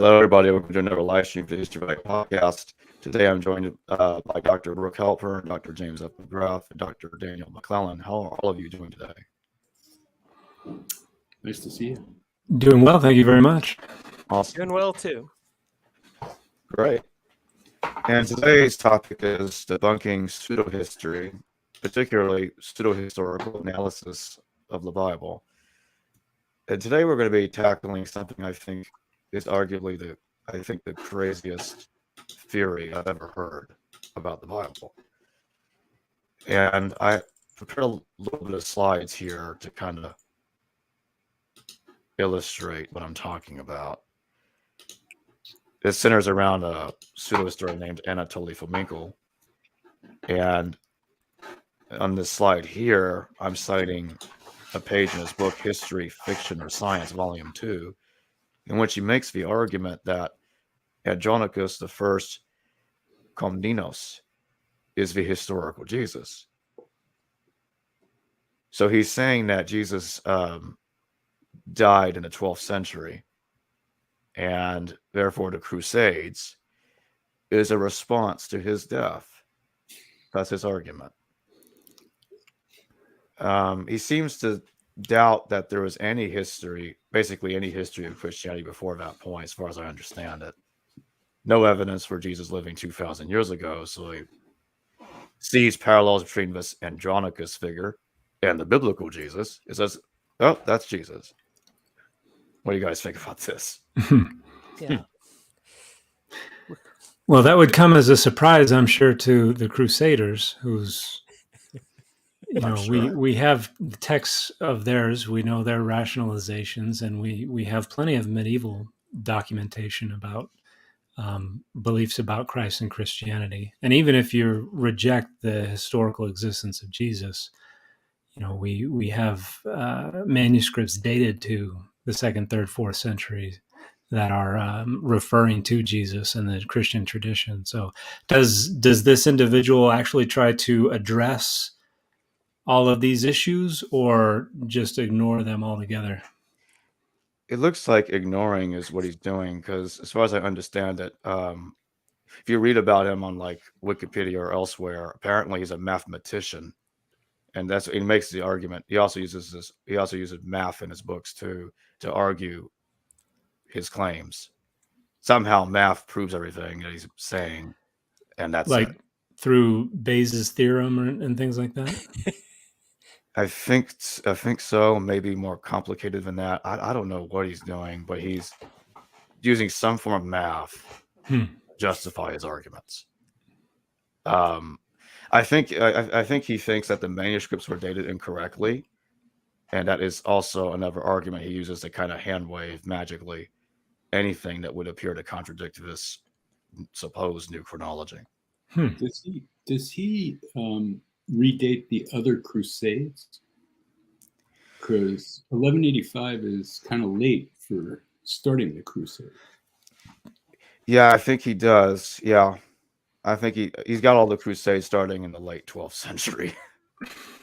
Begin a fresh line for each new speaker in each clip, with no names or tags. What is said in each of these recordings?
Hello, everybody. Welcome to another live stream for the History Right podcast. Today, I'm joined by Dr. Baruch Halpern, Dr. James F. McGrath, and Dr. Daniel McClellan. How are all of you doing today?
Nice to see you.
Doing well, thank you very much.
Awesome.
Doing well, too.
Great. And today's topic is debunking pseudo-history, particularly pseudo-historical analysis of the Bible. And today we're going to be tackling something I think is arguably the craziest theory I've ever heard about the Bible. And I prepared a little bit of slides here to kind of illustrate what I'm talking about. It centers around a pseudo-historian named Anatoly Fomenko. And on this slide here, I'm citing a page in his book, History, Fiction, or Science, Volume 2, in which he makes the argument that Andronicus the First Komnenos is the historical Jesus. So he's saying that Jesus died in the 12th century, and therefore the Crusades is a response to his death. That's his argument. He seems to doubt that there was any history, basically any history of Christianity before that point, as far as I understand it. No evidence for Jesus living 2,000 years ago, so he sees parallels between this Andronicus figure and the biblical Jesus. It says, oh, that's Jesus. What do you guys think about this?
Yeah.
Well, that would come as a surprise, I'm sure, to the Crusaders, whose, we have texts of theirs, we know their rationalizations, and we have plenty of medieval documentation about beliefs about Christ and Christianity. And even if you reject the historical existence of Jesus, we have manuscripts dated to the 2nd, 3rd, 4th centuries that are referring to Jesus and the Christian tradition. So does this individual actually try to address all of these issues or just ignore them altogether?
It looks like ignoring is what he's doing, because as far as I understand it, if you read about him on like Wikipedia or elsewhere, apparently he's a mathematician, and that's he makes the argument. He also uses math in his books to argue his claims. Somehow math proves everything that he's saying, and that's
like
it.
Through Bayes' theorem and things like that.
I think so. Maybe more complicated than that. I don't know what he's doing, but he's using some form of math to justify his arguments. I think he thinks that the manuscripts were dated incorrectly, and that is also another argument he uses to kind of hand wave magically anything that would appear to contradict this supposed new chronology.
Does he redate the other Crusades? Because 1185 is kind of late for starting the Crusade.
Yeah, I think he does. Yeah, I think he's got all the Crusades starting in the late 12th century.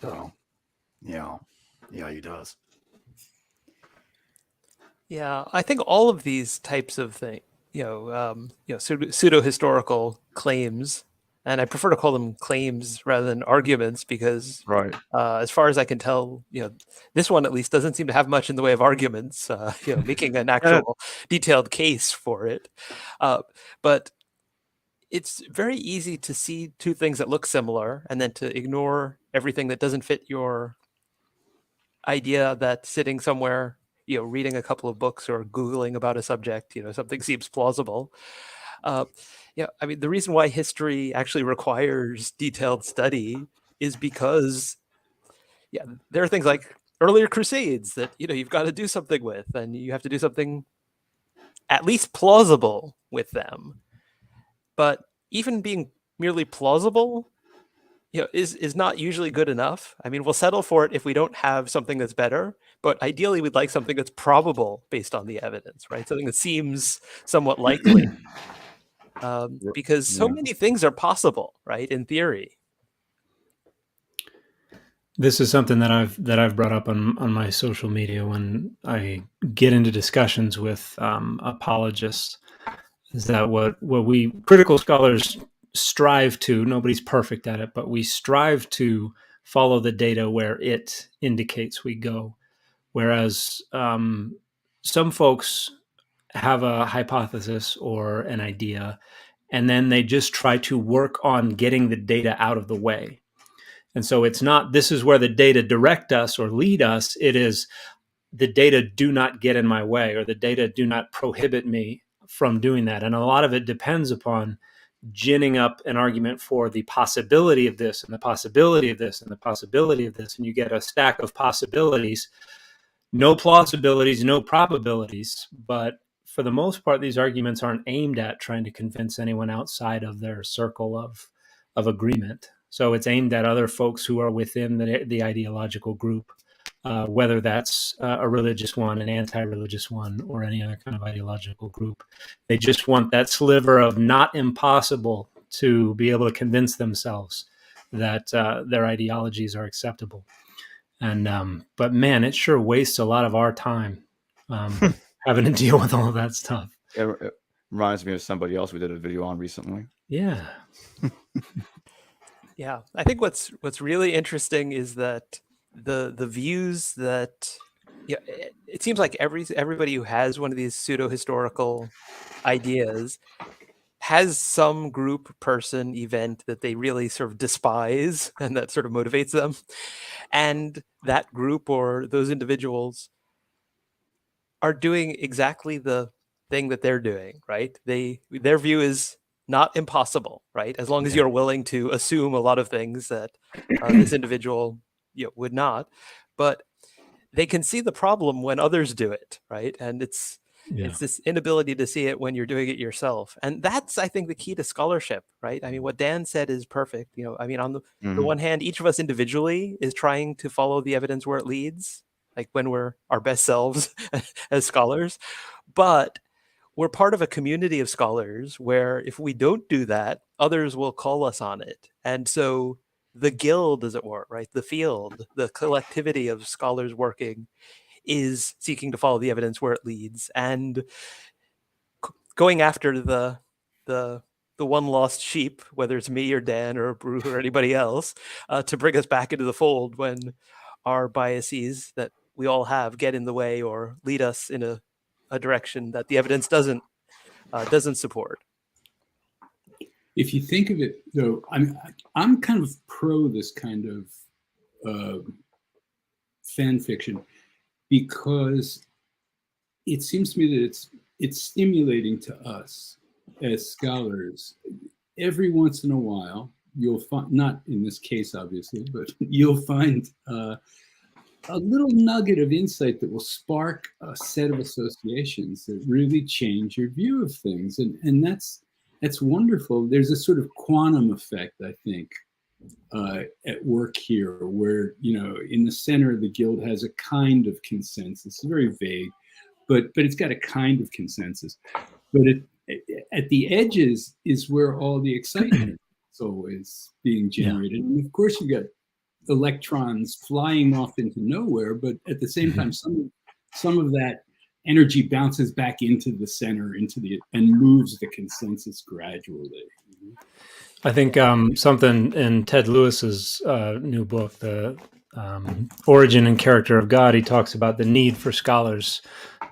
So, yeah, he does.
Yeah, I think all of these types of things, pseudo-historical claims, and I prefer to call them claims rather than arguments because,
right.
As far as I can tell, this one at least doesn't seem to have much in the way of arguments, making an actual detailed case for it. But it's very easy to see two things that look similar and then to ignore everything that doesn't fit your idea that sitting somewhere, reading a couple of books or Googling about a subject, something seems plausible. The reason why history actually requires detailed study is because, there are things like earlier Crusades that, you've got to do something with, and you have to do something at least plausible with them. But even being merely plausible, is not usually good enough. I mean, we'll settle for it if we don't have something that's better, but ideally we'd like something that's probable based on the evidence, right? Something that seems somewhat likely. Because so many things are possible, right? In theory.
This is something that I've brought up on my social media when I get into discussions with apologists Is that what we critical scholars strive to? Nobody's perfect at it, but we strive to follow the data where it indicates we go. Whereas some folks have a hypothesis or an idea, and then they just try to work on getting the data out of the way. And so it's not, this is where the data direct us or lead us. It is, the data do not get in my way, or the data do not prohibit me from doing that. And a lot of it depends upon ginning up an argument for the possibility of this and the possibility of this and the possibility of this. And you get a stack of possibilities, no plausibilities, no probabilities. But for the most part, these arguments aren't aimed at trying to convince anyone outside of their circle of agreement. So it's aimed at other folks who are within the ideological group, whether that's a religious one, an anti-religious one, or any other kind of ideological group. They just want that sliver of not impossible to be able to convince themselves that their ideologies are acceptable. And but man, it sure wastes a lot of our time having to deal with all of that stuff.
It reminds me of somebody else we did a video on recently.
Yeah.
Yeah, I think what's really interesting is that the views that, yeah, it seems like everybody who has one of these pseudo-historical ideas has some group, person, event that they really sort of despise and that sort of motivates them. And that group or those individuals are doing exactly the thing that they're doing, right? Their view is not impossible, right? As long as you're willing to assume a lot of things that this individual would not. But they can see the problem when others do it, right? And it's this inability to see it when you're doing it yourself. And that's, I think, the key to scholarship, right? I mean, what Dan said is perfect. I mean, on the one hand, each of us individually is trying to follow the evidence where it leads, like when we're our best selves as scholars. But we're part of a community of scholars where if we don't do that, others will call us on it. And so the guild, as it were, right? The field, the collectivity of scholars working is seeking to follow the evidence where it leads and going after the one lost sheep, whether it's me or Dan or Baruch or anybody else, to bring us back into the fold when our biases that we all have get in the way or lead us in a direction that the evidence doesn't support.
If you think of it, though, I'm kind of pro this kind of fan fiction because it seems to me that it's stimulating to us as scholars. Every once in a while, you'll find, not in this case, obviously, but you'll find a little nugget of insight that will spark a set of associations that really change your view of things. And that's wonderful. There's a sort of quantum effect, I think, at work here, where, in the center, the guild has a kind of consensus. It's very vague, but it's got a kind of consensus. But at the edges is where all the excitement is always being generated. And of course, you got electrons flying off into nowhere, but at the same time, some of that energy bounces back into the center, and moves the consensus gradually.
I think something in Ted Lewis's new book, The Origin and Character of God, he talks about the need for scholars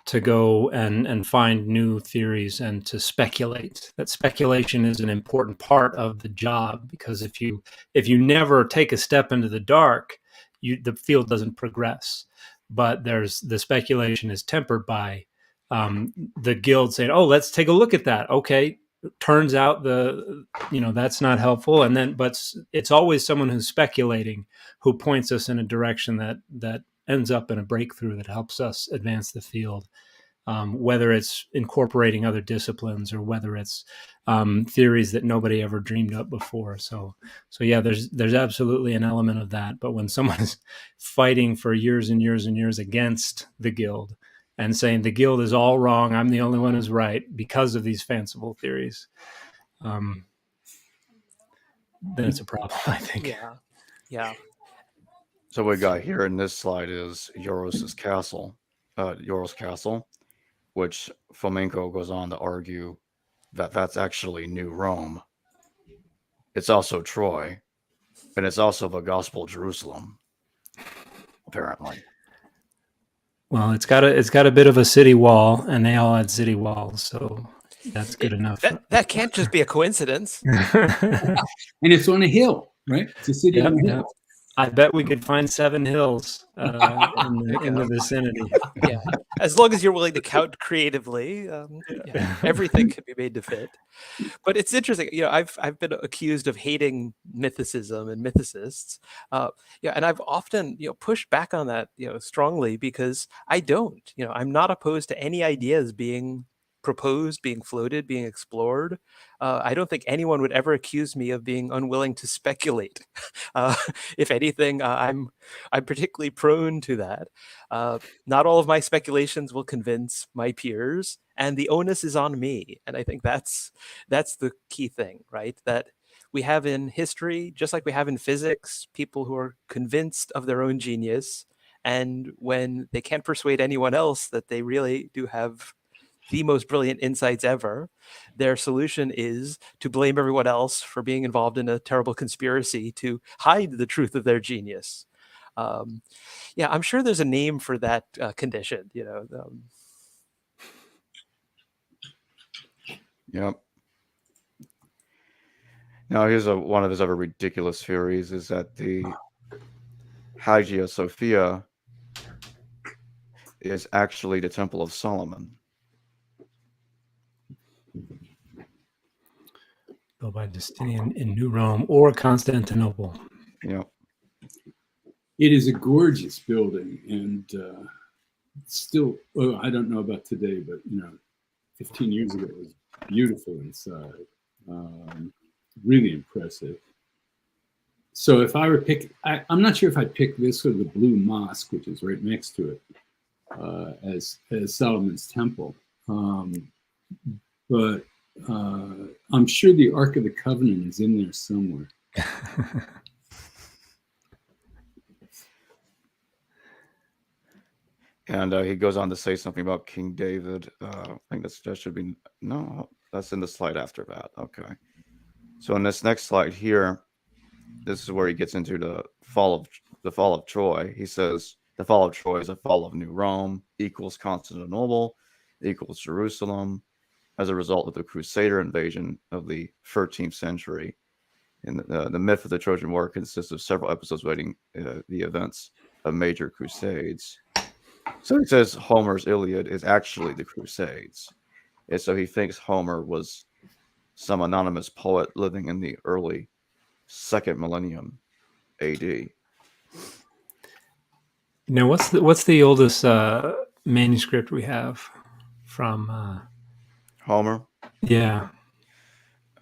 to go and find new theories and to speculate. That speculation is an important part of the job, because if you never take a step into the dark, the field doesn't progress. But the speculation is tempered by the guild saying, "Oh, let's take a look at that." Okay, turns out that's not helpful, but it's always someone who's speculating who points us in a direction that ends up in a breakthrough that helps us advance the field, whether it's incorporating other disciplines or whether it's theories that nobody ever dreamed up before. So yeah, there's absolutely an element of that. But when someone is fighting for years and years and years against the guild and saying the guild is all wrong, I'm the only one who's right because of these fanciful theories, then it's a problem, I think.
Yeah.
So what we got here in this slide is Yoros Castle, which Fomenko goes on to argue that that's actually New Rome. It's also Troy, and it's also the Gospel Jerusalem, apparently.
Well, it's got a bit of a city wall, and they all had city walls, so that's good enough.
That can't just be a coincidence.
And it's on a hill, right? It's a city on a hill.
I bet we could find 7 hills in the vicinity.
Yeah, as long as you're willing to count creatively, everything can be made to fit. But it's interesting, I've been accused of hating mythicism and mythicists, and I've often pushed back on that strongly, because I don't. I'm not opposed to any ideas being proposed, being floated, being explored. I don't think anyone would ever accuse me of being unwilling to speculate. If anything, I'm particularly prone to that. Not all of my speculations will convince my peers, and the onus is on me. And I think that's the key thing, right? That we have in history, just like we have in physics, people who are convinced of their own genius, and when they can't persuade anyone else that they really do have the most brilliant insights ever, their solution is to blame everyone else for being involved in a terrible conspiracy to hide the truth of their genius. I'm sure there's a name for that condition.
Yep. Now, here's one of his other ridiculous theories: is that the Hagia Sophia is actually the Temple of Solomon.
Built by Justinian in New Rome or Constantinople.
Yeah.
It is a gorgeous building, and still, I don't know about today, but 15 years ago it was beautiful inside. Really impressive. So if I were pick, I'm not sure if I'd pick this or the Blue Mosque, which is right next to it, as Solomon's Temple. But I'm sure the Ark of the Covenant is in there somewhere.
And he goes on to say something about King David. I think that should be, no, that's in the slide after that. Okay. So in this next slide here, this is where he gets into the fall of Troy. He says the fall of Troy is a fall of New Rome equals Constantinople equals Jerusalem as a result of the Crusader invasion of the 13th century. And the myth of the Trojan War consists of several episodes relating the events of major crusades. So he says Homer's Iliad is actually the Crusades. And so he thinks Homer was some anonymous poet living in the early 2nd millennium AD.
Now, what's the oldest manuscript we have from
Homer?
Yeah.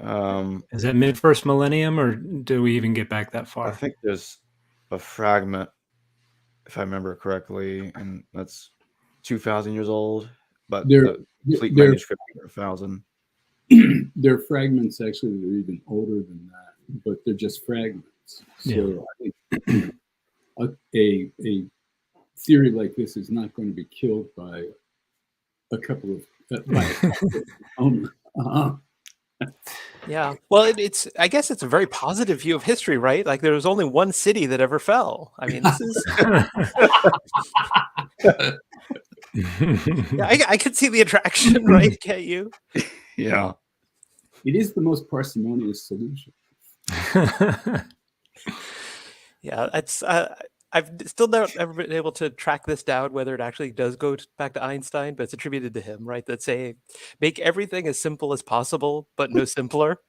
Is that mid-1st millennium, or do we even get back that far?
I think there's a fragment, if I remember correctly, and that's 2,000 years old. But the complete manuscript is 1,000.
There are fragments actually that are even older than that, but they're just fragments. So I think a theory like this is not going to be killed by a couple of
Yeah, well, I guess it's a very positive view of history, right? Like there was only one city that ever fell. I mean, this is. I could see the attraction, right? Can't you?
Yeah.
It is the most parsimonious solution.
Yeah, it's. I've still never been able to track this down, whether it actually does go back to Einstein, but it's attributed to him, right? That say, make everything as simple as possible, but no simpler.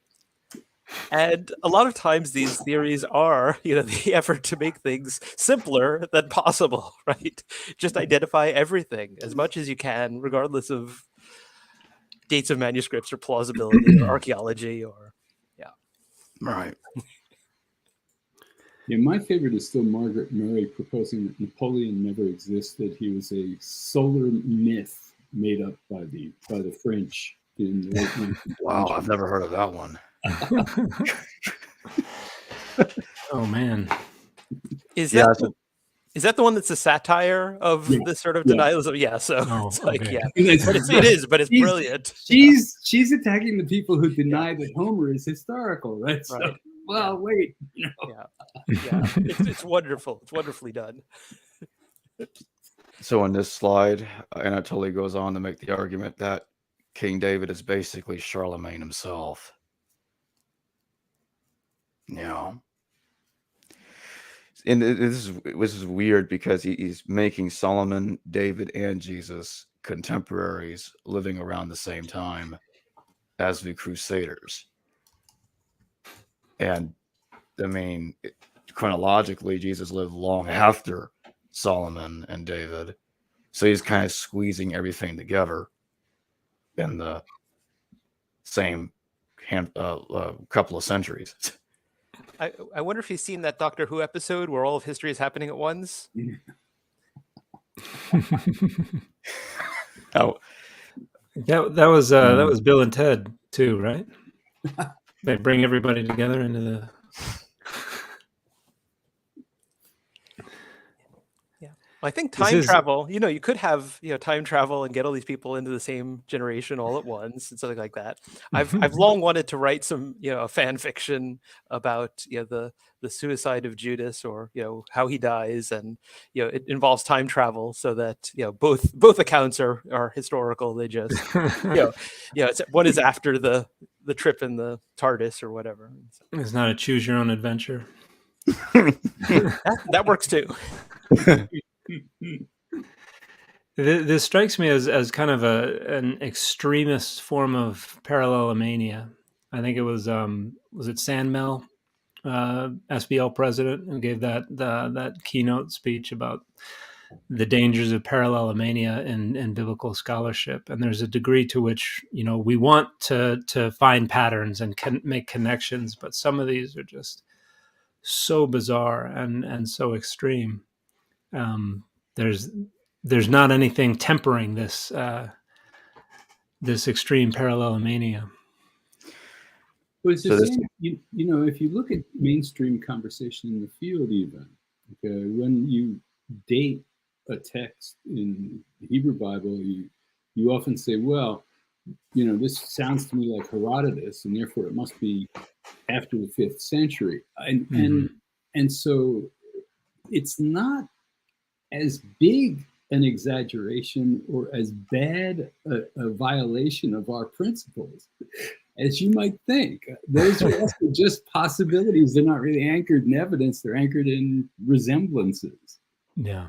And a lot of times these theories are, the effort to make things simpler than possible, right? Just identify everything as much as you can, regardless of dates of manuscripts or plausibility or archaeology or,
Right.
Yeah, my favorite is still Margaret Murray proposing that Napoleon never existed. He was a solar myth made up by the French in the late 19th century.
Wow, I've never heard of that one.
Oh man.
Is that Is that the one that's a satire of this sort of denialism? Yeah. So it's like,
okay.
but it's brilliant.
She's attacking the people who deny that Homer is historical. That's
Right.
wait.
Yeah. It's wonderful. It's wonderfully done.
So in this slide, Anatoly goes on to make the argument that King David is basically Charlemagne himself. Yeah. And this is weird because he's making Solomon, David, and Jesus contemporaries living around the same time as the Crusaders. And I mean, chronologically, Jesus lived long after Solomon and David. So he's kind of squeezing everything together in the same couple of centuries.
I wonder if he's seen that Doctor Who episode where all of history is happening at once.
Oh,
that was Bill and Ted too, right? They bring everybody together into the.
I think time travel, you could have, time travel and get all these people into the same generation all at once and something like that. I've long wanted to write some, a fan fiction about, the suicide of Judas or, how he dies. And, it involves time travel so that, both accounts are historical. They just, one is after the trip in the TARDIS or whatever.
It's not a choose your own adventure.
that works too.
This strikes me as kind of an extremist form of parallelomania. I think it was it Sandmel, SBL president, who gave that keynote speech about the dangers of parallelomania in biblical scholarship. And there's a degree to which we want to find patterns and make connections, but some of these are just so bizarre and so extreme. There's not anything tempering this extreme parallelomania.
Well, it's the same, if you look at mainstream conversation in the field, even when you date a text in the Hebrew Bible, you often say, well, this sounds to me like Herodotus, and therefore it must be after the 5th century, and so it's not as big an exaggeration or as bad a violation of our principles as you might think. Those are also just possibilities. They're not really anchored in evidence. They're anchored in resemblances.
Yeah.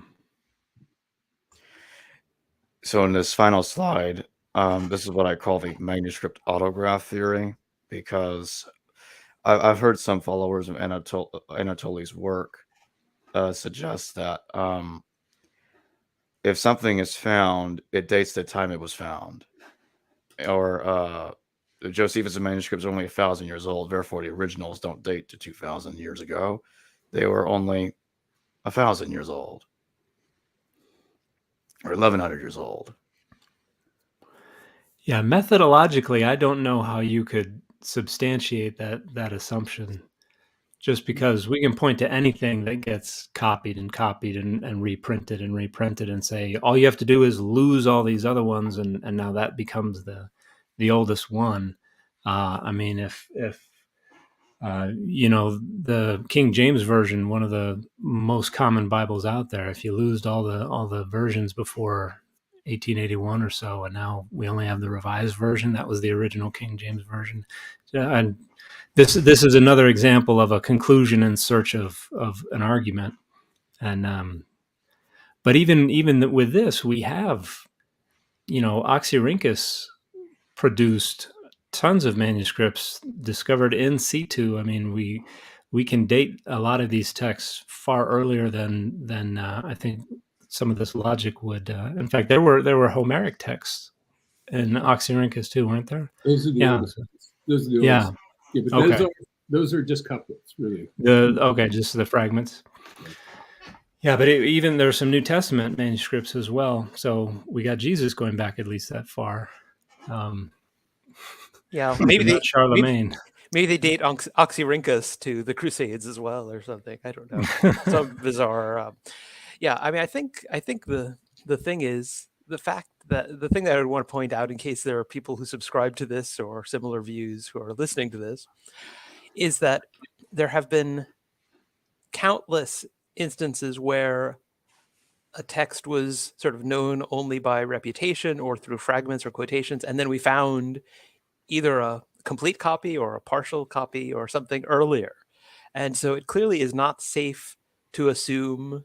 So in this final slide, this is what I call the manuscript autograph theory, because I've heard some followers of Anatoly's work suggest that if something is found, it dates the time it was found. Or Josephus' manuscript is only 1,000 years old, therefore the originals don't date to 2,000 years ago. They were only 1,000 years old. Or 1,100 years old.
Yeah, methodologically, I don't know how you could substantiate that assumption. Just because we can point to anything that gets copied and reprinted and say, all you have to do is lose all these other ones, and now that becomes the oldest one. I mean, if the King James Version, one of the most common Bibles out there, if you lose all the versions before 1881 or so, and now we only have the Revised Version, that was the original King James Version. And this is another example of a conclusion in search of an argument. And but even with this, we have, Oxyrhynchus produced tons of manuscripts discovered in situ. I mean, we can date a lot of these texts far earlier than I think some of this logic would. In fact, there were Homeric texts in Oxyrhynchus too, weren't there?
Those are the oldest. Those are the oldest. Yeah, but those are just couplets, really.
Just the fragments. Yeah, but even there's some New Testament manuscripts as well. So we got Jesus going back at least that far.
Maybe they
Charlemagne.
Maybe they date Oxyrhynchus to the Crusades as well, or something. I don't know. Some bizarre. Yeah, I mean, I think the thing is the fact that the thing that I would want to point out in case there are people who subscribe to this or similar views who are listening to this is that there have been countless instances where a text was sort of known only by reputation or through fragments or quotations, and then we found either a complete copy or a partial copy or something earlier. And so it clearly is not safe to assume,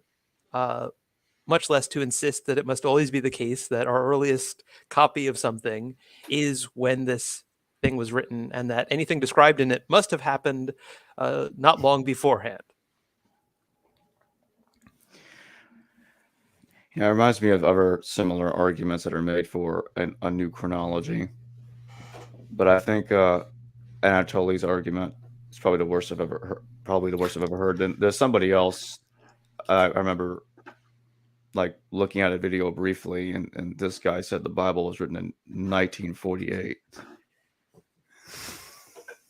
much less to insist that it must always be the case that our earliest copy of something is when this thing was written, and that anything described in it must have happened not long beforehand.
Yeah, it reminds me of other similar arguments that are made for a new chronology. But I think Anatoly's argument is probably the worst I've ever heard. Probably the worst I've ever heard. Then there's somebody else. I remember like looking at a video briefly, and this guy said the Bible was written in 1948.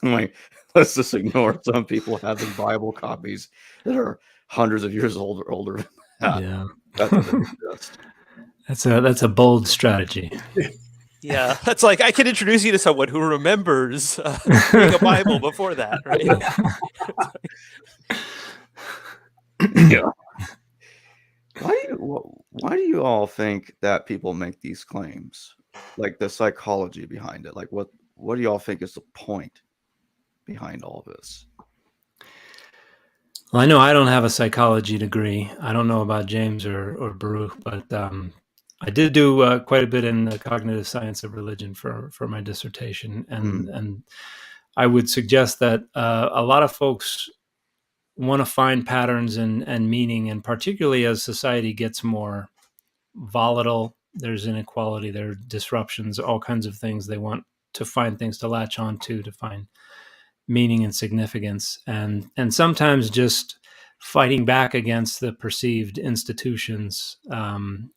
I'm like, let's just ignore some people having Bible copies that are hundreds of years older than that.
Yeah,
That doesn't exist.
that's a bold strategy.
Yeah, that's like I can introduce you to someone who remembers reading a Bible before that, right?
Yeah. Why do you all think that people make these claims? Like the psychology behind it. Like what do you all think is the point behind all this?
Well, I know I don't have a psychology degree. I don't know about James or Baruch, but I did do quite a bit in the cognitive science of religion for my dissertation, and I would suggest that a lot of folks want to find patterns and meaning, and particularly as society gets more volatile, there's inequality, there are disruptions, all kinds of things. They want to find things to latch on to find meaning and significance, and sometimes just fighting back against the perceived institutions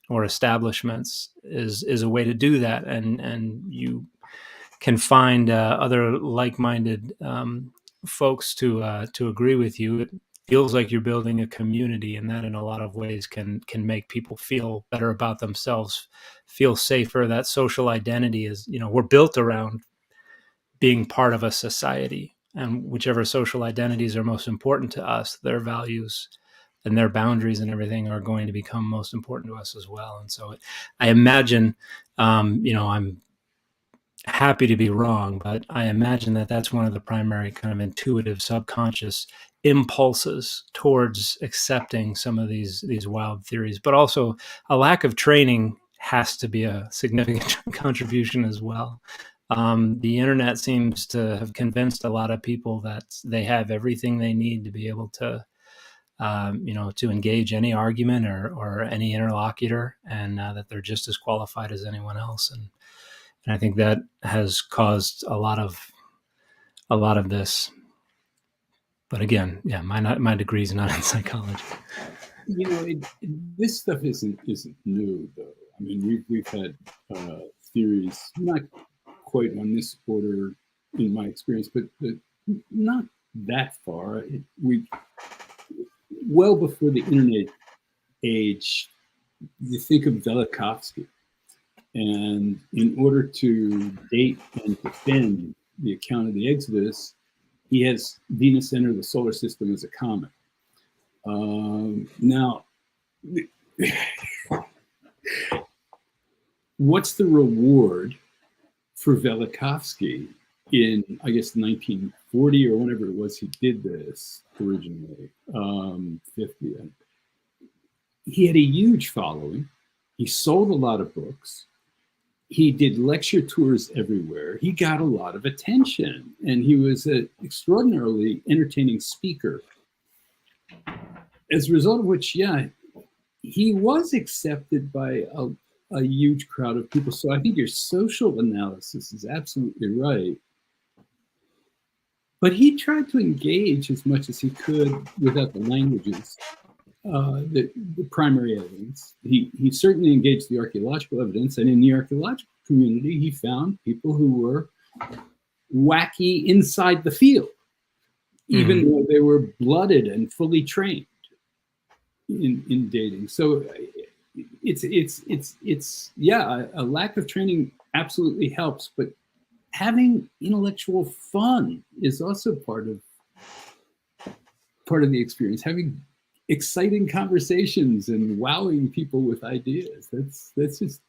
or establishments is a way to do that, and you can find other like-minded folks to agree with you. It feels like you're building a community, and that in a lot of ways can make people feel better about themselves, feel safer. That social identity is, we're built around being part of a society, and whichever social identities are most important to us, their values and their boundaries and everything are going to become most important to us as well. And so I imagine, I'm happy to be wrong, but I imagine that that's one of the primary kind of intuitive subconscious impulses towards accepting some of these wild theories, but also a lack of training has to be a significant contribution as well. The internet seems to have convinced a lot of people that they have everything they need to be able to, to engage any argument or any interlocutor, and that they're just as qualified as anyone else. And I think that has caused a lot of this. But again, yeah, my degree is not in psychology.
This stuff isn't new though. I mean, we've had theories, not quite on this order in my experience, but not that far. We well before the internet age, you think of Velikovsky, and in order to date and defend the account of the Exodus, he has Venus enter the solar system as a comet. Now, what's the reward for Velikovsky in, I guess, 1940 or whenever it was he did this originally, 50? He had a huge following. He sold a lot of books. He did lecture tours everywhere. He got a lot of attention, and he was an extraordinarily entertaining speaker. As a result of which, yeah, he was accepted by a huge crowd of people. So I think your social analysis is absolutely right. But he tried to engage as much as he could without the languages, the primary evidence. He certainly engaged the archaeological evidence, and in the archaeological community, he found people who were wacky inside the field, even though they were blooded and fully trained. in dating. So it's yeah, a lack of training absolutely helps, but having intellectual fun is also part of the experience. Having exciting conversations and wowing people with ideas, that's just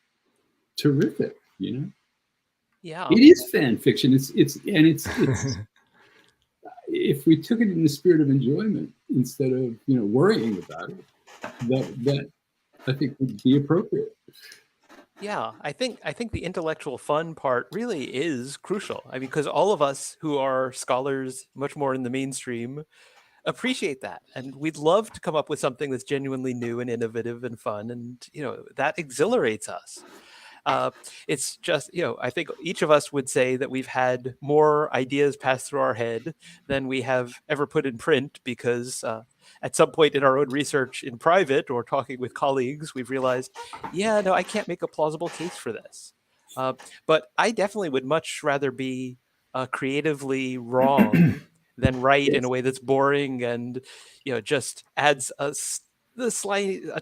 terrific, you know.
Yeah.
It is fan fiction. It's if we took it in the spirit of enjoyment instead of, you know, worrying about it, that I think would be appropriate.
Yeah, I think the intellectual fun part really is crucial. I mean, because all of us who are scholars, much more in the mainstream, appreciate that, and we'd love to come up with something that's genuinely new and innovative and fun, and you know that exhilarates us. It's just, you know, I think each of us would say that we've had more ideas pass through our head than we have ever put in print, because at some point in our own research in private or talking with colleagues, we've realized, yeah, no, I can't make a plausible case for this. But I definitely would much rather be creatively wrong than right in a way that's boring and, you know, just adds a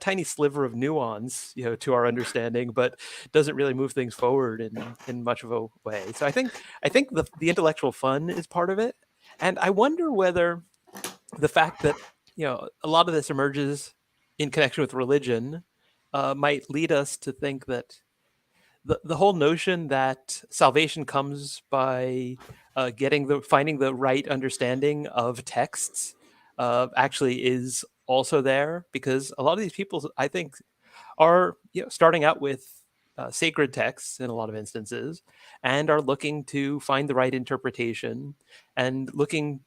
tiny sliver of nuance, you know, to our understanding, but doesn't really move things forward in much of a way. So I think the intellectual fun is part of it, and I wonder whether the fact that, you know, a lot of this emerges in connection with religion might lead us to think that the whole notion that salvation comes by finding the right understanding of texts actually is also there, because a lot of these people, I think, are, you know, starting out with sacred texts in a lot of instances, and are looking to find the right interpretation and looking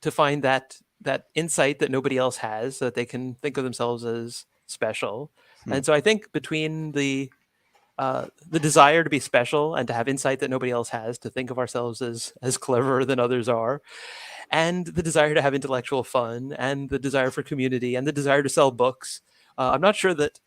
to find that insight that nobody else has, so that they can think of themselves as special. And so I think between the desire to be special and to have insight that nobody else has, to think of ourselves as cleverer than others are, and the desire to have intellectual fun, and the desire for community, and the desire to sell books, I'm not sure that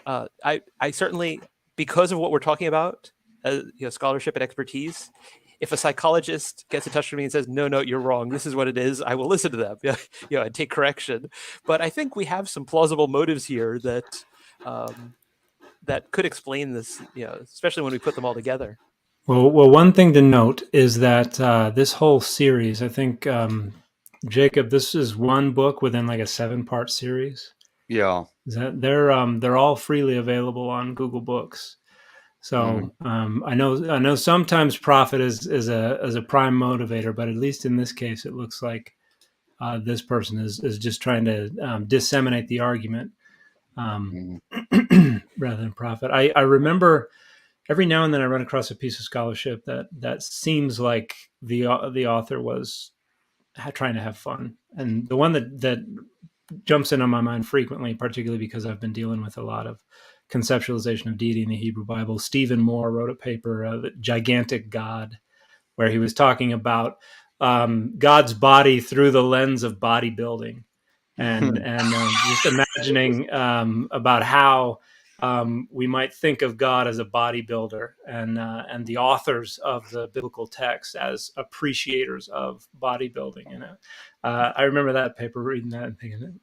I certainly, because of what we're talking about, you know, scholarship and expertise, if a psychologist gets in touch with me and says, no, you're wrong, this is what it is, I will listen to them, you know, and take correction. But I think we have some plausible motives here that that could explain this, you know, especially when we put them all together.
Well, one thing to note is that this whole series, I think, Jacob, this is one book within like a 7-part series.
Yeah.
Is that they're all freely available on Google Books. So I know sometimes profit is a prime motivator, but at least in this case, it looks like this person is just trying to disseminate the argument rather than profit. I remember every now and then I run across a piece of scholarship that seems like the author was trying to have fun, and the one that jumps in on my mind frequently, particularly because I've been dealing with a lot of conceptualization of deity in the Hebrew Bible. Stephen Moore wrote a paper, The Gigantic God, where he was talking about God's body through the lens of bodybuilding, and just imagining about how we might think of God as a bodybuilder, and the authors of the biblical text as appreciators of bodybuilding. And I remember that paper, reading that and thinking,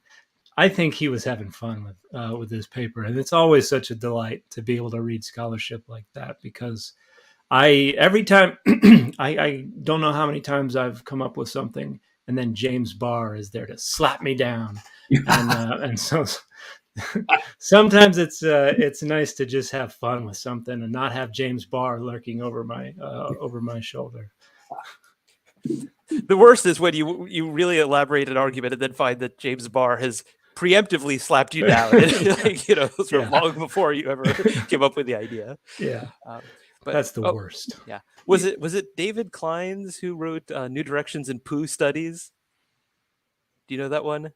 I think he was having fun with this paper. And it's always such a delight to be able to read scholarship like that, because every time I don't know how many times I've come up with something and then James Barr is there to slap me down. And so sometimes it's nice to just have fun with something and not have James Barr lurking over my shoulder.
The worst is when you really elaborate an argument and then find that James Barr has preemptively slapped you down, like, you know, sort of long before you ever came up with the idea.
Yeah,
but
that's the worst.
Yeah, was it David Kleins who wrote New Directions in Pooh Studies? Do you know that one?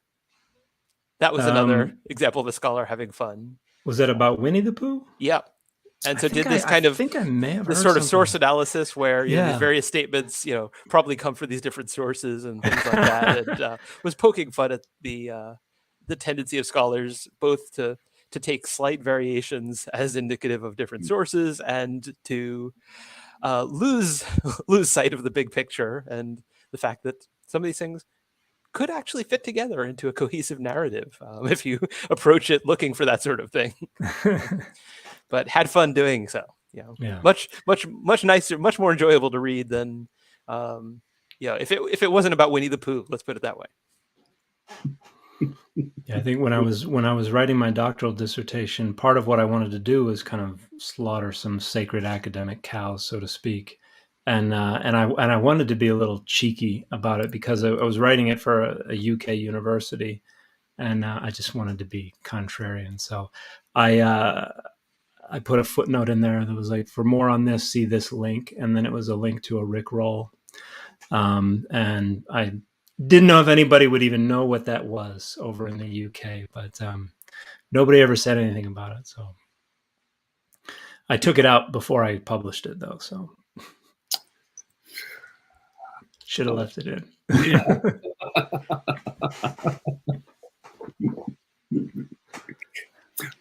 That was another example of a scholar having fun.
Was that about Winnie the Pooh?
Yeah. And so did this
I may have
this
heard
sort of
something.
source analysis where, you know, these various statements, you know, probably come from these different sources and things like that, and was poking fun at the tendency of scholars both to take slight variations as indicative of different sources, and to lose sight of the big picture, and the fact that some of these things could actually fit together into a cohesive narrative if you approach it looking for that sort of thing. But had fun doing so.
Yeah.
Much nicer, much more enjoyable to read than if it wasn't about Winnie the Pooh. Let's put it that way.
Yeah, I think when I was writing my doctoral dissertation, part of what I wanted to do was kind of slaughter some sacred academic cows, so to speak, and I wanted to be a little cheeky about it because I was writing it for a UK university, and I just wanted to be contrarian. So I put a footnote in there that was like, for more on this, see this link, and then it was a link to a Rickroll, and I didn't know if anybody would even know what that was over in the UK, but nobody ever said anything about it. So I took it out before I published it, though. So should have left it in.
Yeah.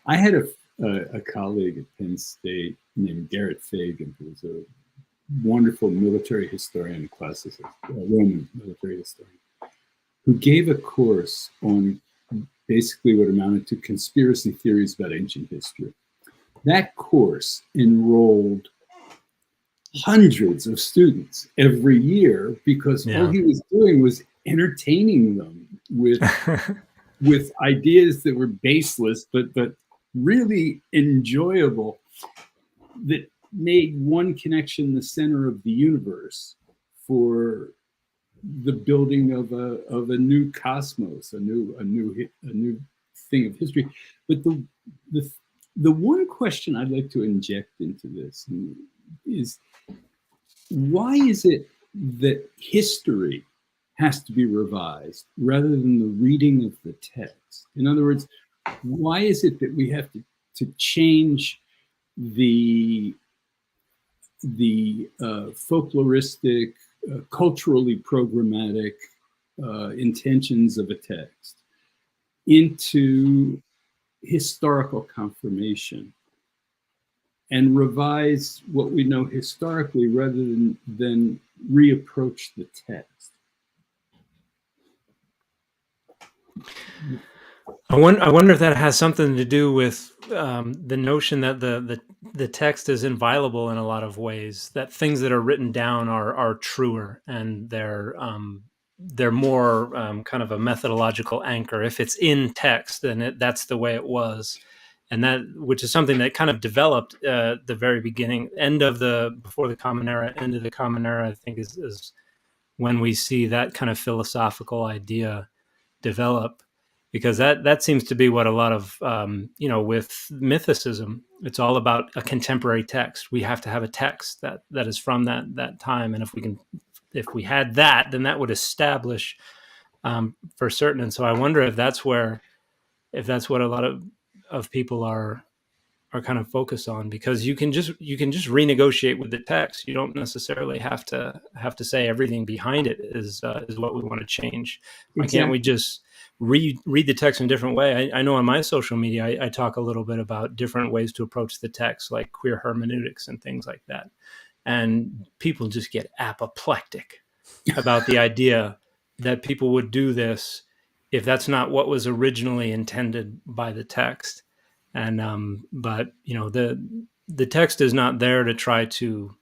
I had a colleague at Penn State named Garrett Fagan, who was a wonderful military historian, classicist, Roman military historian, who gave a course on basically what amounted to conspiracy theories about ancient history. That course enrolled hundreds of students every year because all he was doing was entertaining them with ideas that were baseless but really enjoyable, that made one connection the center of the universe for the building of a new cosmos, a new thing of history. But the one question I'd like to inject into this is, why is it that history has to be revised rather than the reading of the text? In other words, why is it that we have to change the folkloristic, culturally programmatic intentions of a text into historical confirmation and revise what we know historically rather than reapproach the text?
I wonder if that has something to do with the notion that the text is inviolable in a lot of ways, that things that are written down are truer, and they're more kind of a methodological anchor. If it's in text, then that's the way it was. And that, which is something that kind of developed the very beginning, before the Common Era, end of the Common Era, I think is when we see that kind of philosophical idea develop, because that seems to be what a lot of, with mythicism, it's all about a contemporary text. We have to have a text that is from that time. And if we had that, then that would establish for certain. And so I wonder if that's what a lot of people are kind of focused on, because you can just renegotiate with the text. You don't necessarily have to say everything behind it is what we want to change. Why can't we just read the text in a different way? I know on my social media, I talk a little bit about different ways to approach the text, like queer hermeneutics and things like that. And people just get apoplectic about the idea that people would do this if that's not what was originally intended by the text. And but the text is not there to try to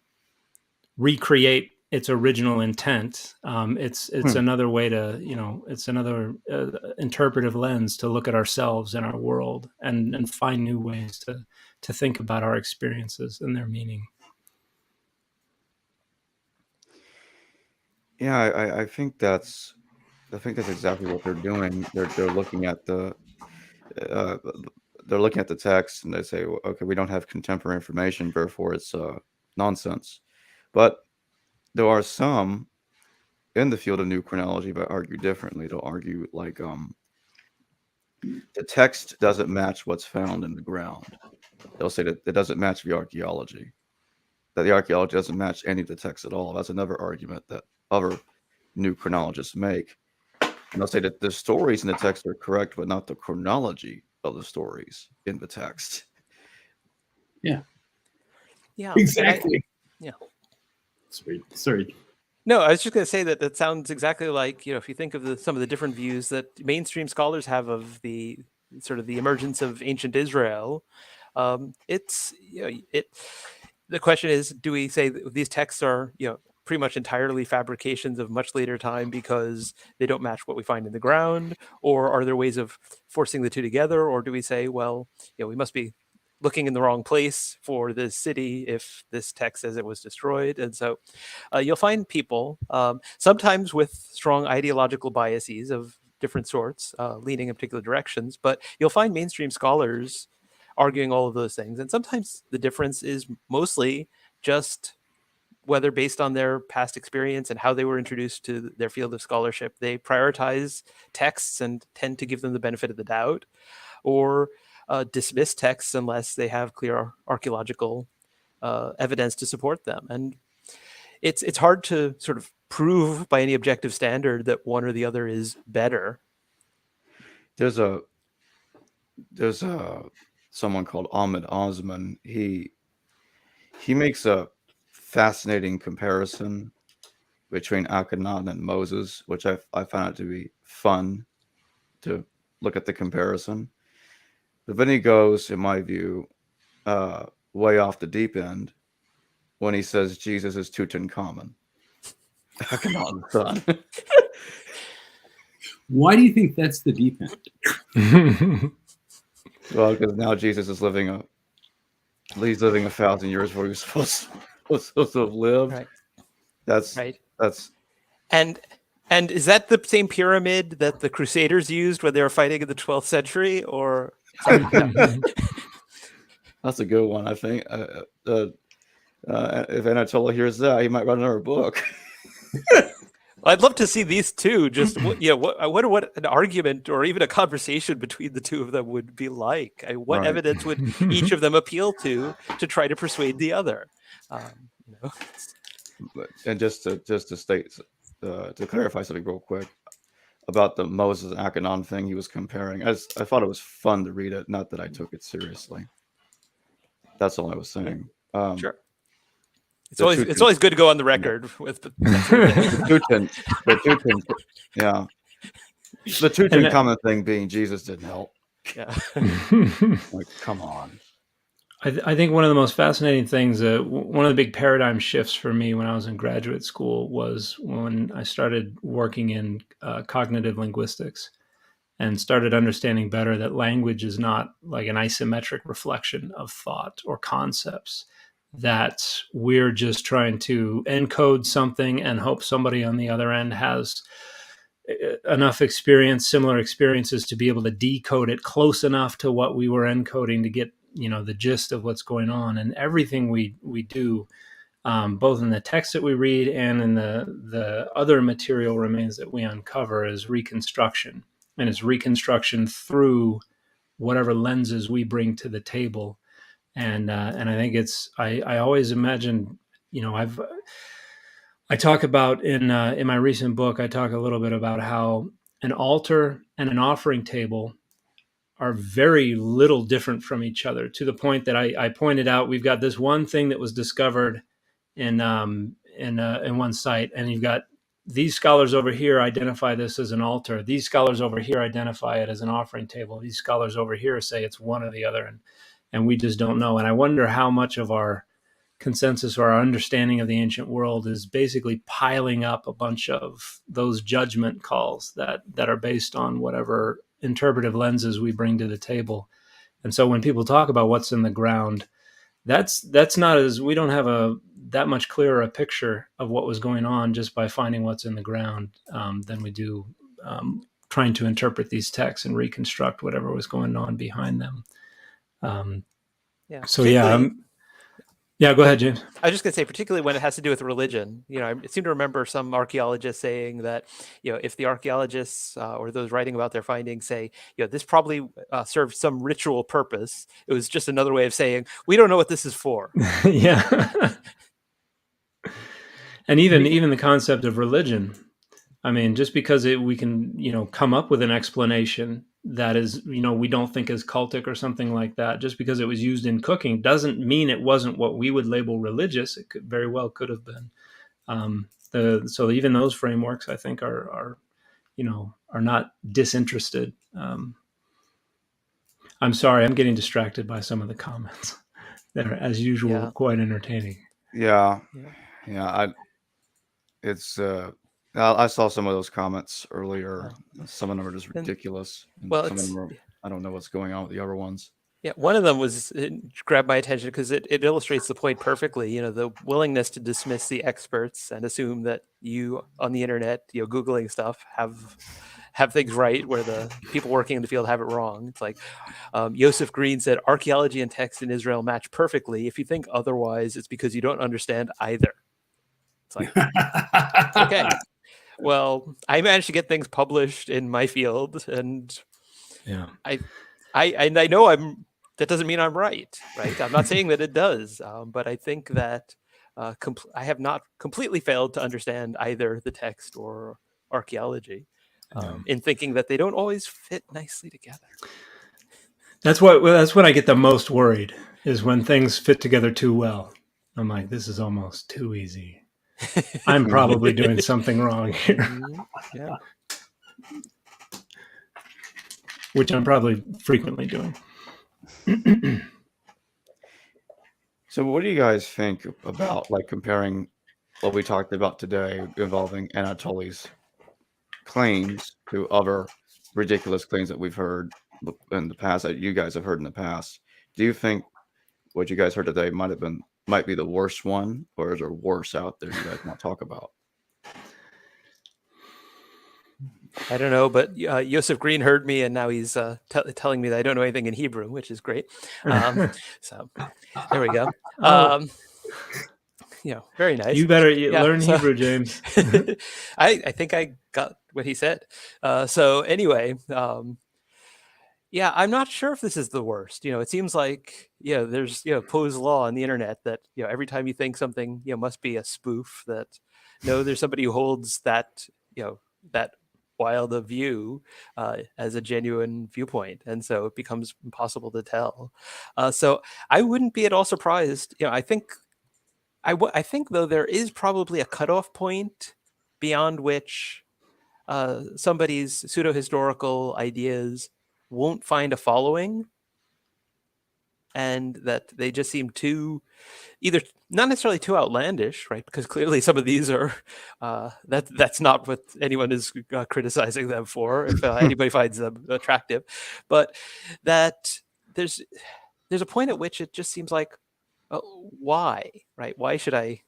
recreate its original intent. It's another way to, it's another interpretive lens to look at ourselves and our world and find new ways to think about our experiences and their meaning.
Yeah, I think that's exactly what they're doing. They're looking at the text, and they say, well, okay, we don't have contemporary information, therefore it's nonsense. But there are some in the field of new chronology that argue differently. They'll argue like the text doesn't match what's found in the ground. They'll say that it doesn't match the archaeology, that the archaeology doesn't match any of the text at all. That's another argument that other new chronologists make. And they'll say that the stories in the text are correct, but not the chronology of the stories in the text.
Yeah.
Yeah.
Exactly.
Yeah.
Sorry.
No, I was just going to say that that sounds exactly like, if you think of some of the different views that mainstream scholars have of the sort of the emergence of ancient Israel, it's, the question is, do we say that these texts are, pretty much entirely fabrications of much later time because they don't match what we find in the ground? Or are there ways of forcing the two together? Or do we say, well, we must be looking in the wrong place for this city if this text says it was destroyed? And so you'll find people, sometimes with strong ideological biases of different sorts, leaning in particular directions, but you'll find mainstream scholars arguing all of those things. And sometimes the difference is mostly just whether, based on their past experience and how they were introduced to their field of scholarship, they prioritize texts and tend to give them the benefit of the doubt, or dismiss texts unless they have clear archaeological evidence to support them. And it's hard to sort of prove by any objective standard that one or the other is better.
There's someone called Ahmed Osman. He makes a fascinating comparison between Akananda and Moses, which I found it to be fun to look at the comparison. But then he goes, in my view, way off the deep end when he says Jesus is Tutankhamun, Akananda's son.
Why do you think that's the deep end?
Well, because now Jesus is living 1,000 years where he was supposed to have lived.
Right.
That's
right.
And
is that the same pyramid that the Crusaders used when they were fighting in the 12th century? Or
that's a good one, I think. If Anatola hears that, he might write another book.
I'd love to see these two. Just what an argument or even a conversation between the two of them would be like. What
Right.
evidence would each of them appeal to try to persuade the other?
And just to state, to clarify something real quick about the Moses and Achanon thing he was comparing, I thought it was fun to read it, not that I took it seriously. That's all I was saying.
Sure. It's always good to go on the record with the
Tutankhamun thing being Jesus didn't help.
Yeah.
Like, come on.
I think one of the most fascinating things, one of the big paradigm shifts for me when I was in graduate school was when I started working in cognitive linguistics and started understanding better that language is not like an isometric reflection of thought or concepts, that we're just trying to encode something and hope somebody on the other end has enough experience, similar experiences, to be able to decode it close enough to what we were encoding to get the gist of what's going on. And everything we do, both in the text that we read and in the other material remains that we uncover, is reconstruction. And it's reconstruction through whatever lenses we bring to the table. And I think I always imagine, I talk about in my recent book, I talk a little bit about how an altar and an offering table are very little different from each other, to the point that I pointed out we've got this one thing that was discovered in one site, and you've got these scholars over here identify this as an altar. These scholars over here identify it as an offering table. These scholars over here say it's one or the other, and we just don't know. And I wonder how much of our consensus or our understanding of the ancient world is basically piling up a bunch of those judgment calls that are based on whatever interpretive lenses we bring to the table. And so when people talk about what's in the ground, that's not we don't have that much clearer a picture of what was going on just by finding what's in the ground than we do trying to interpret these texts and reconstruct whatever was going on behind them. Go ahead, James.
I was just going to say, particularly when it has to do with religion, I seem to remember some archaeologists saying that, if the archaeologists or those writing about their findings say, this probably served some ritual purpose, it was just another way of saying, we don't know what this is for.
Yeah. And even the concept of religion, I mean, just because we can, come up with an explanation that is, we don't think is cultic or something like that, just because it was used in cooking doesn't mean it wasn't what we would label religious. It very well could have been. So even those frameworks, I think, are not disinterested. I'm sorry, I'm getting distracted by some of the comments. They're, as usual, quite entertaining.
Yeah. I saw some of those comments earlier. Some of them are just ridiculous. And
well,
some of them are, I don't know what's going on with the other ones.
Yeah, one of them grabbed my attention because it illustrates the point perfectly. The willingness to dismiss the experts and assume that you on the internet, Googling stuff, have things right where the people working in the field have it wrong. It's like Joseph Green said, archaeology and text in Israel match perfectly. If you think otherwise, it's because you don't understand either. It's like, okay, well, I managed to get things published in my field, and I know that doesn't mean I'm right? I'm not saying that it does, but I think that I have not completely failed to understand either the text or archaeology in thinking that they don't always fit nicely together.
That's when I get the most worried, is when things fit together too well. I'm like, this is almost too easy. I'm probably doing something wrong here.
Yeah.
Which I'm probably frequently doing.
So what do you guys think about comparing what we talked about today involving Anatoly's claims to other ridiculous claims that we've heard in the past, that you guys have heard in the past? Do you think what you guys heard today might be the worst one, or is there worse out there you guys want to talk about?
I don't know, but Joseph Green heard me, and now he's telling me that I don't know anything in Hebrew, which is great. So there we go. Very nice.
You better learn Hebrew, James.
I think I got what he said. So anyway, I'm not sure if this is the worst. It seems like there's Poe's law on the internet that every time you think something must be a spoof. That there's somebody who holds that that wild a view as a genuine viewpoint, and so it becomes impossible to tell. So I wouldn't be at all surprised. I think though there is probably a cutoff point beyond which somebody's pseudo-historical ideas won't find a following, and that they just seem either not necessarily too outlandish, right? Because clearly some of these are that's not what anyone is criticizing them for. If anybody finds them attractive, but that there's a point at which it just seems like, why, right? Why should I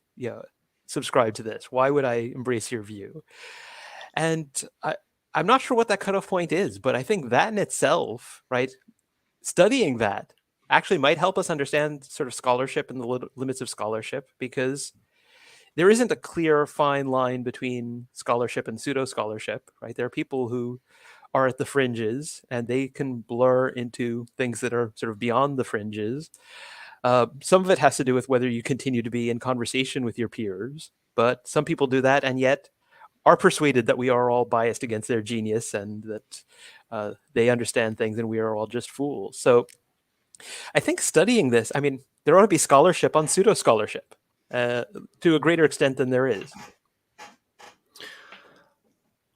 subscribe to this? Why would I embrace your view? And I'm not sure what that cutoff point is, but I think that in itself, right, studying that actually might help us understand sort of scholarship and the limits of scholarship, because there isn't a clear, fine line between scholarship and pseudo-scholarship, right? There are people who are at the fringes, and they can blur into things that are sort of beyond the fringes. Some of it has to do with whether you continue to be in conversation with your peers, but some people do that and yet are persuaded that we are all biased against their genius, and that they understand things and we are all just fools. So I think studying this, there ought to be scholarship on pseudo-scholarship to a greater extent than there is.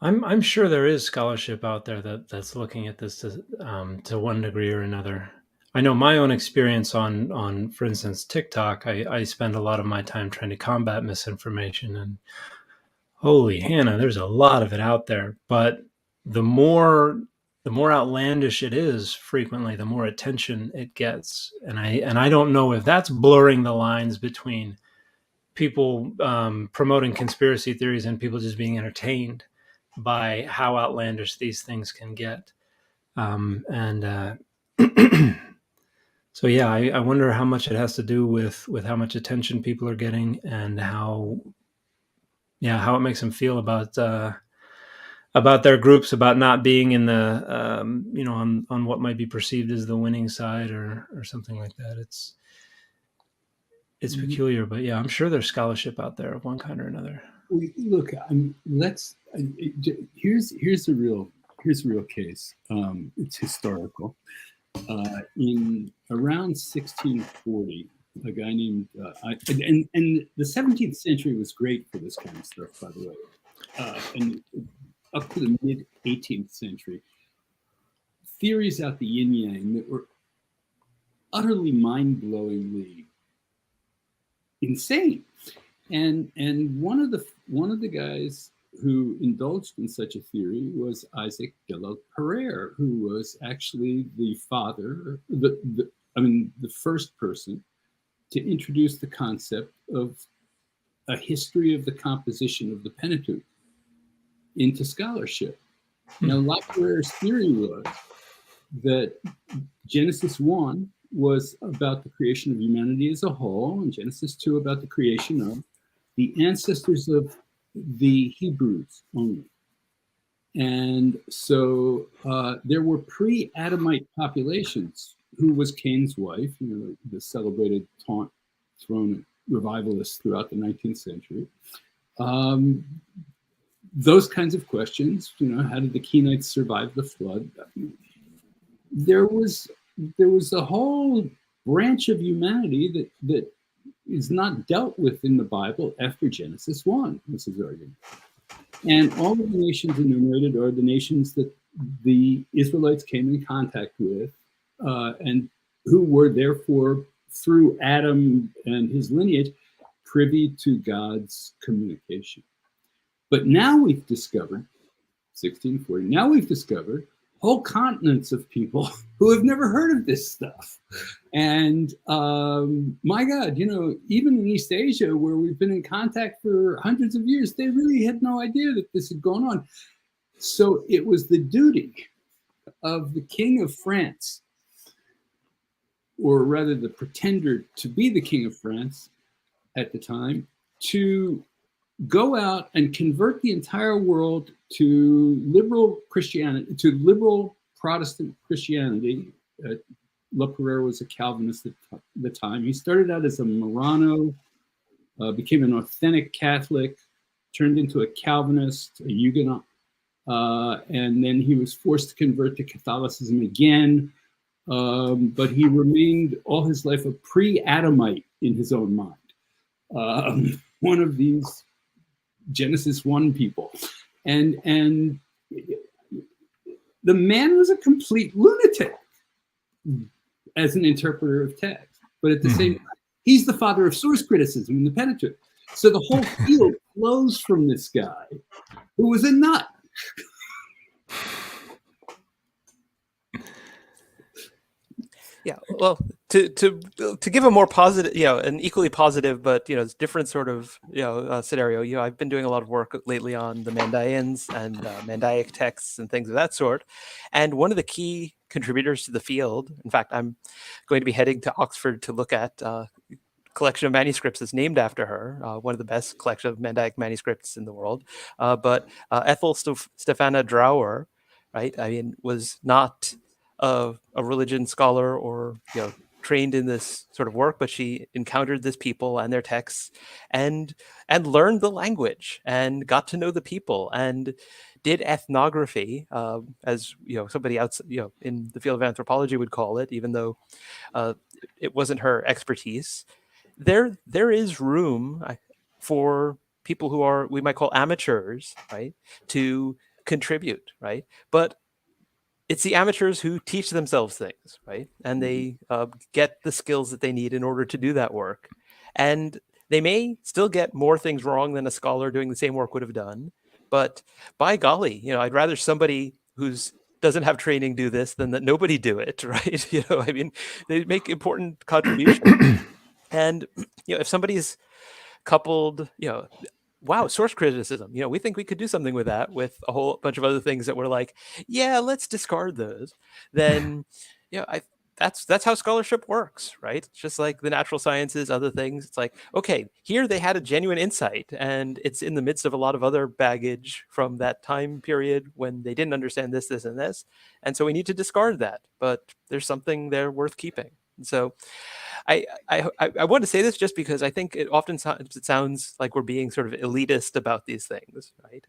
I'm sure there is scholarship out there that's looking at this to one degree or another. I know my own experience on for instance, TikTok. I spend a lot of my time trying to combat misinformation, and holy Hannah, there's a lot of it out there. But the more outlandish it is, frequently, the more attention it gets. And I don't know if that's blurring the lines between people promoting conspiracy theories and people just being entertained by how outlandish these things can get. So yeah, I wonder how much it has to do with how much attention people are getting, and how it makes them feel about their groups, about not being in the on what might be perceived as the winning side or something like that. It's peculiar, but yeah, I'm sure there's scholarship out there of one kind or another.
Look, here's the real case. It's historical. In around 1640, a guy named, and the 17th century was great for this kind of stuff, by the way. And up to the mid 18th century, theories out the yin yang that were utterly mind-blowingly insane. And one of the guys who indulged in such a theory was Isaac de la Pereire, who was actually the father, the first person to introduce the concept of a history of the composition of the Pentateuch into scholarship. Now, La Pereire's theory was that Genesis 1 was about the creation of humanity as a whole, and Genesis 2 about the creation of the ancestors of the Hebrews only. And so there were pre-Adamite populations. Who was Cain's wife? You know, the celebrated taunt thrown at revivalists throughout the 19th century. Those kinds of questions. You know, how did the Kenites survive the flood? There was a whole branch of humanity that is not dealt with in the Bible after Genesis 1, this is argued. And all of the nations enumerated are the nations that the Israelites came in contact with, and who were therefore, through Adam and his lineage, privy to God's communication. But now we've discovered, 1640, now we've discovered whole continents of people who have never heard of this stuff. And my God, you know, even in East Asia, where we've been in contact for hundreds of years, they really had no idea that this had gone on. So it was the duty of the King of France, or rather the pretender to be the King of France at the time, to go out and convert the entire world to liberal Christianity, to liberal Protestant Christianity. La Pereire was a Calvinist at the time. He started out as a Marrano, became an authentic Catholic, turned into a Calvinist, a Huguenot, and then he was forced to convert to Catholicism again. But he remained all his life a pre-Adamite in his own mind. One of these Genesis 1 people. And the man was a complete lunatic as an interpreter of text. But at the same time, he's the father of source criticism in the Pentateuch. So the whole field flows from this guy who was a nut.
Yeah, well, to give a more positive, you know, an equally positive, but you know, different sort of scenario. You know, I've been doing a lot of work lately on the Mandaeans and Mandaic texts and things of that sort. And one of the key contributors to the field, in fact, I'm going to be heading to Oxford to look at a collection of manuscripts that's named after her, one of the best collection of Mandaic manuscripts in the world. But Ethel Stefana Drower, right? I mean, was not a religion scholar or trained in this sort of work, but she encountered this people and their texts and learned the language and got to know the people and did ethnography, as somebody else in the field of anthropology would call it, even though it wasn't her expertise. There is room for people who are, we might call amateurs, right, to contribute, right? But it's the amateurs who teach themselves things, right? And they get the skills that they need in order to do that work. And they may still get more things wrong than a scholar doing the same work would have done. But by golly, I'd rather somebody who's doesn't have training do this than that nobody do it, right? I mean, they make important contributions. And, if somebody's coupled, wow, source criticism, we think we could do something with that, with a whole bunch of other things that we're like, yeah, let's discard those. Then, that's how scholarship works, right? It's just like the natural sciences, other things. It's like, okay, here they had a genuine insight, and it's in the midst of a lot of other baggage from that time period when they didn't understand this, this, and this. And so we need to discard that, but there's something there worth keeping. And so I want to say this just because I think it often sounds like we're being sort of elitist about these things, right?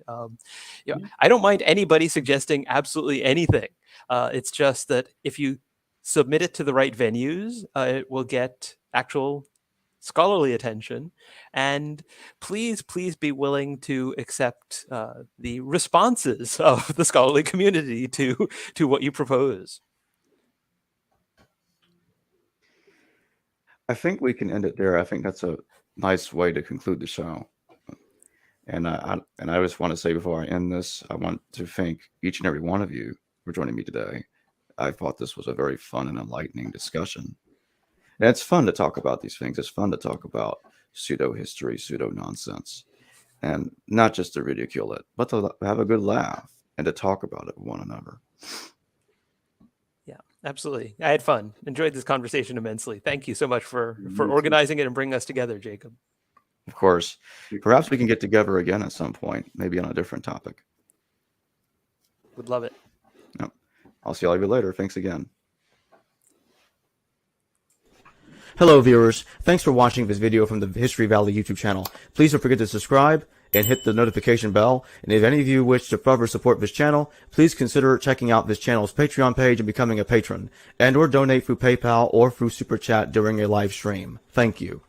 I don't mind anybody suggesting absolutely anything. It's just that if you submit it to the right venues, it will get actual scholarly attention, and please be willing to accept the responses of the scholarly community to what you propose.
I think we can end it there. I think that's a nice way to conclude the show. And I just want to say before I end this, I want to thank each and every one of you for joining me today. I thought this was a very fun and enlightening discussion. And it's fun to talk about these things. It's fun to talk about pseudo-history, pseudo-nonsense, and not just to ridicule it, but to have a good laugh and to talk about it with one another.
Yeah, absolutely. I had fun. Enjoyed this conversation immensely. Thank you so much for organizing it and bringing us together, Jacob.
Of course, perhaps we can get together again at some point, maybe on a different topic.
Would love it.
Yep. I'll see all of you later. Thanks again. Hello, viewers. Thanks for watching this video from the History Valley YouTube channel. Please don't forget to subscribe and hit the notification bell. And if any of you wish to further support this channel, please consider checking out this channel's Patreon page and becoming a patron, and or donate through PayPal or through Super Chat during a live stream. Thank you.